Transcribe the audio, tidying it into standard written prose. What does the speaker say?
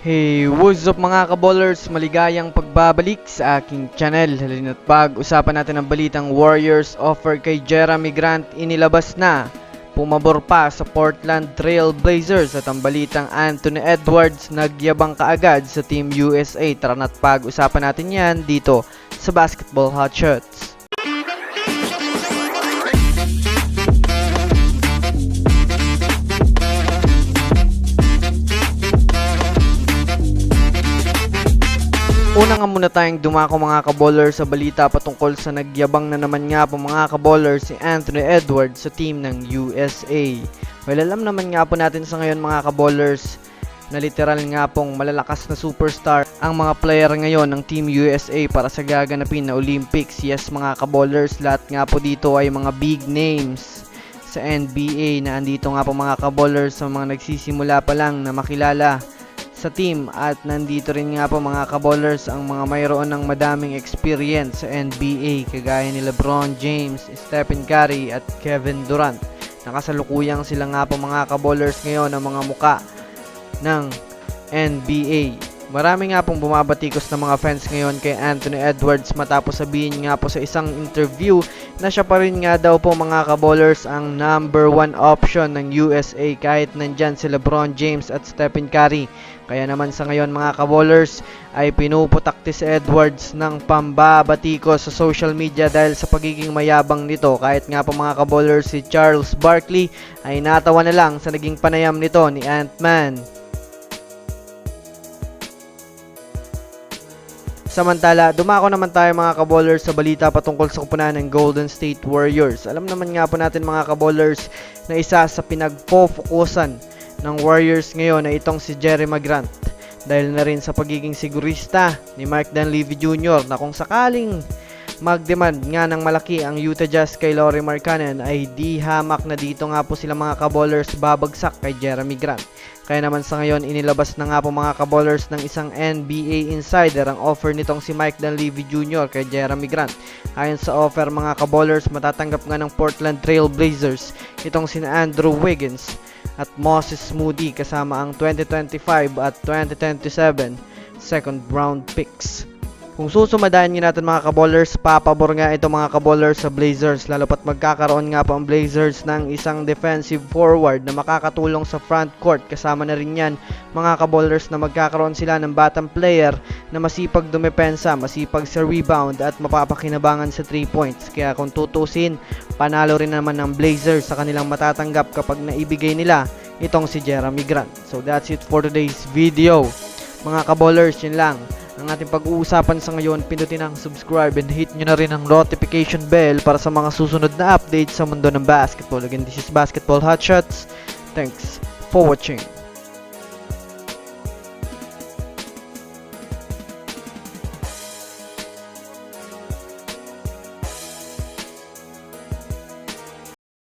Hey, what's up mga kaballers? Maligayang pagbabalik sa aking channel. Halina't pag-usapan natin ang balitang Warriors offer kay Jerami Grant inilabas na. Pumabor pa sa Portland Trail Blazers at ang balitang Anthony Edwards nagyabang kaagad sa Team USA. Tara na't pag-usapan natin yan dito sa Basketball Hotshots. Una nga muna tayong dumako mga kaballers sa balita patungkol sa nagyabang na naman nga po mga kaballers si Anthony Edwards sa team ng USA. Well, alam naman nga po natin sa ngayon mga kaballers na literal nga pong malalakas na superstar ang mga player ngayon ng Team USA para sa gaganapin na Olympics. Yes mga kaballers, lahat nga po dito ay mga big names sa NBA na andito nga po mga kaballers sa mga nagsisimula pa lang na makilala sa team at nandito rin nga po mga kaballers ang mga mayroon ng madaming experience sa NBA kagaya ni LeBron James, Stephen Curry at Kevin Durant. Nakasalukuyang sila nga po mga kaballers ngayon ang mga muka ng NBA. Marami nga pong bumabatikos ng mga fans ngayon kay Anthony Edwards matapos sabihin nga po sa isang interview na siya pa rin nga daw po mga kaballers ang number 1 option ng USA kahit nandyan si LeBron James at Stephen Curry. Kaya naman sa ngayon mga kaballers ay pinuputakti si Edwards ng pambabatikos sa social media dahil sa pagiging mayabang nito. Kahit nga po mga kaballers si Charles Barkley ay natawa na lang sa naging panayam nito ni Ant-Man. Samantala, dumako naman tayo mga kaballers sa balita patungkol sa kupunan ng Golden State Warriors. Alam naman nga po natin mga kaballers na isa sa pinagpo-fokusan ng Warriors ngayon ay itong si Jerami Grant. Dahil na rin sa pagiging sigurista ni Mike Dunleavy Jr. na kung sakaling mag-demand nga ng malaki ang Utah Jazz kay Lauri Markkanen ay di hamak na dito nga po sila mga kaballers babagsak kay Jerami Grant. Kaya naman sa ngayon inilabas na nga po mga kaballers ng isang NBA insider ang offer nitong si Mike Dunleavy Jr. kay Jerami Grant. Ayon sa offer mga kaballers matatanggap nga ng Portland Trail Blazers itong sina Andrew Wiggins at Moses Moody kasama ang 2025 at 2027 second round picks. Kung susumadayan nyo natin mga kaballers, papabor nga ito mga kaballers sa Blazers lalo pat magkakaroon nga po ang Blazers ng isang defensive forward na makakatulong sa front court. Kasama na rin yan mga kaballers na magkakaroon sila ng bottom player na masipag dumepensa, masipag sa rebound at mapapakinabangan sa 3 points. Kaya kung tutusin, panalo rin naman ng Blazers sa kanilang matatanggap kapag naibigay nila itong si Jerami Grant. So that's it for today's video mga kaballers, yun lang ang ating pag-uusapan sa ngayon. Pindutin ang subscribe and hit nyo na rin ang notification bell para sa mga susunod na updates sa mundo ng basketball. Again, this is Basketball Hotshots. Thanks for watching.